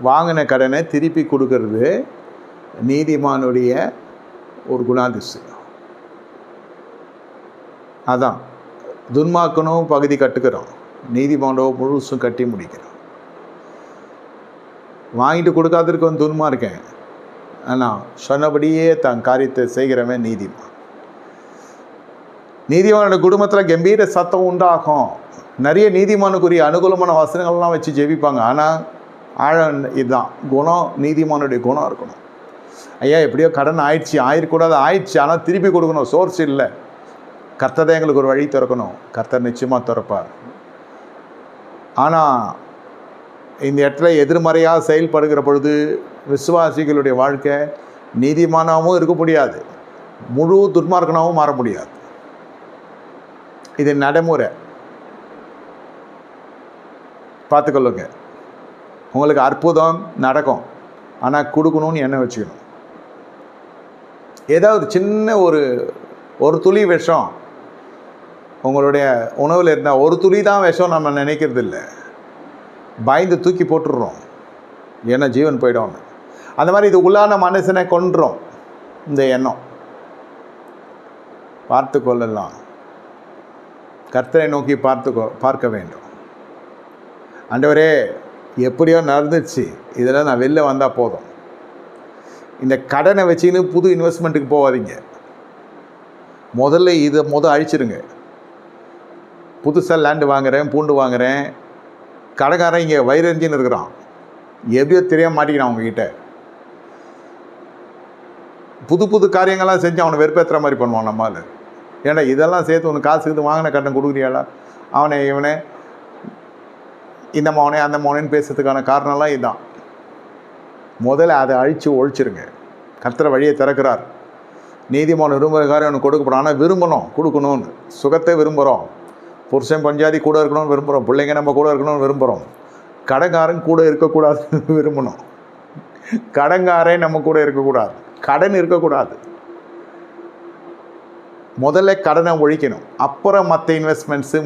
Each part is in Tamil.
வாங்கின கடனை திருப்பி கொடுக்கறது நீதிமானுடைய ஒரு குணாதிசயம். அதான் துன்மார்க்கனும் பகுதி கட்டுக்கிறோம், நீதிமானோ முழுசும் கட்டி முடிக்கிறோம். வாங்கிட்டு கொடுக்காததுக்கு துன்மார்க்கன், ஆனால் சொன்னபடியே தன் காரியத்தை செய்கிறவன் நீதிமான். நீதிமானோட குடும்பத்தில் கம்பீர சத்தம் உண்டாகும். நிறைய நீதிமானுக்குரிய அனுகூலமான வசனங்கள்லாம் வச்சு ஜெபிப்பாங்க. ஆனால் ஆழம் இதுதான், குணம், நீதிமானுடைய குணம் இருக்கணும். ஐயா எப்படியோ கடன் ஆயிடக்கூடாது, ஆயிடுச்சு, ஆனால் திருப்பி கொடுக்கணும், சோர்ஸ் இல்லை. கர்த்தர் தான் எங்களுக்கு ஒரு வழி திறக்கணும். கர்த்தர் நிச்சயமாக திறப்பார். ஆனால் இந்த இடத்துல எதிர்மறையாக செயல்படுகிற பொழுது விசுவாசிகளுடைய வாழ்க்கை நீதிமானாகவும் இருக்க முடியாது, முழு துன்மார்க்கனாகவும் மாற முடியாது. இது நடைமுறை, பார்த்துக்கொள்ளுங்க. உங்களுக்கு அற்புதம் நடக்கும், ஆனால் கொடுக்கணும்னு எண்ணம் வச்சுக்கணும். ஏதாவது சின்ன ஒரு துளி விஷம் உங்களுடைய உணவில் இருந்தால், ஒரு துளி தான் விஷம் நம்ம நினைக்கிறது இல்லை, பயந்து தூக்கி போட்டுடுறோம், ஏன்னா ஜீவன் போயிடும். அந்த மாதிரி இது உள்ளான மனுஷனை கொன்றோம் இந்த எண்ணம். பார்த்து கொள்ளலாம், கர்த்தரை நோக்கி பார்க்க வேண்டும். ஆண்டவரே எப்படியோ நடந்துச்சு, இதில் நான் வெளில வந்தால் போதும். இந்த கடனை வச்சுக்கின்னு புது இன்வெஸ்ட்மெண்ட்டுக்கு போகாதீங்க. முதல்ல இதை அழிச்சிருங்க. புதுசாக லேண்டு வாங்குகிறேன், பூண்டு வாங்குகிறேன், கடைக்காரன் இங்கே வயிறஞ்சின்னு இருக்கிறான், எப்படியோ தெரியாம மாட்டிக்கிறான் அவங்ககிட்ட. புது காரியங்கள்லாம் செஞ்சு அவனை வெறுப்பேற்றுற மாதிரி பண்ணுவான் நம்மால். ஏன்னா இதெல்லாம் சேர்த்து ஒன்று காசு இது வாங்கின கடன் கொடுக்குறியாளா, இவனை இந்த மௌனே அந்த மௌனேன்னு பேசுறதுக்கான காரணம்லாம் இதுதான். முதல்ல அதை அழித்து ஒழிச்சிருங்க. கர்த்தர் வழியை திறக்கிறார். நீதிமான விரும்புகிறக்காரன் அவனுக்கு கொடுக்கப்படும். ஆனால் விரும்பணும், கொடுக்கணும்னு. சுகத்தை விரும்புகிறோம், புருஷன் பஞ்சாதி கூட இருக்கணும்னு விரும்புகிறோம், பிள்ளைங்க நம்ம கூட இருக்கணும்னு விரும்புகிறோம். கடன்காரன் கூட இருக்கக்கூடாதுன்னு விரும்பணும். கடன்காரன் நம்ம கூட இருக்கக்கூடாது, கடன் இருக்கக்கூடாது. முதல்ல கடனை ஒழிக்கணும், அப்புறம் மற்ற இன்வெஸ்ட்மெண்ட்ஸு,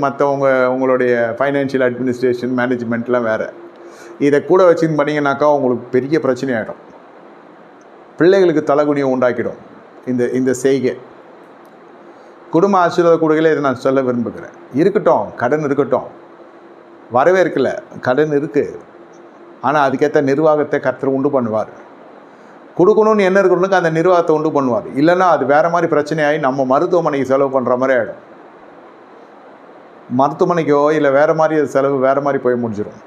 உங்களுடைய ஃபைனான்ஷியல் அட்மினிஸ்ட்ரேஷன் மேனேஜ்மெண்ட்லாம் வேறு. இதை கூட வச்சுன்னு பண்ணிங்கனாக்கா உங்களுக்கு பெரிய பிரச்சனை ஆகிடும். பிள்ளைகளுக்கு தலைகுனியை உண்டாக்கிடும் இந்த செய்கை. குடும்ப ஆசீர்வாத கூடுதலே இதை நான் சொல்ல விரும்புகிறேன். இருக்கட்டும், கடன் இருக்கட்டும், வரவே இருக்கல, கடன் இருக்குது. ஆனால் அதுக்கேற்ற நிர்வாகத்தை கர்த்தர் உண்டு பண்ணுவார். கொடுக்கணும்னு என்ன இருக்கணுக்கு அந்த நிர்வாகத்தை உண்டு பண்ணுவார். இல்லைன்னா அது வேறு மாதிரி பிரச்சனையாகி நம்ம மருத்துவமனைக்கு செலவு பண்ணுற மாதிரி ஆகிடும். மருத்துவமனைக்கோ இல்லை வேறு மாதிரி செலவு வேறு மாதிரி போய் முடிஞ்சிடும்.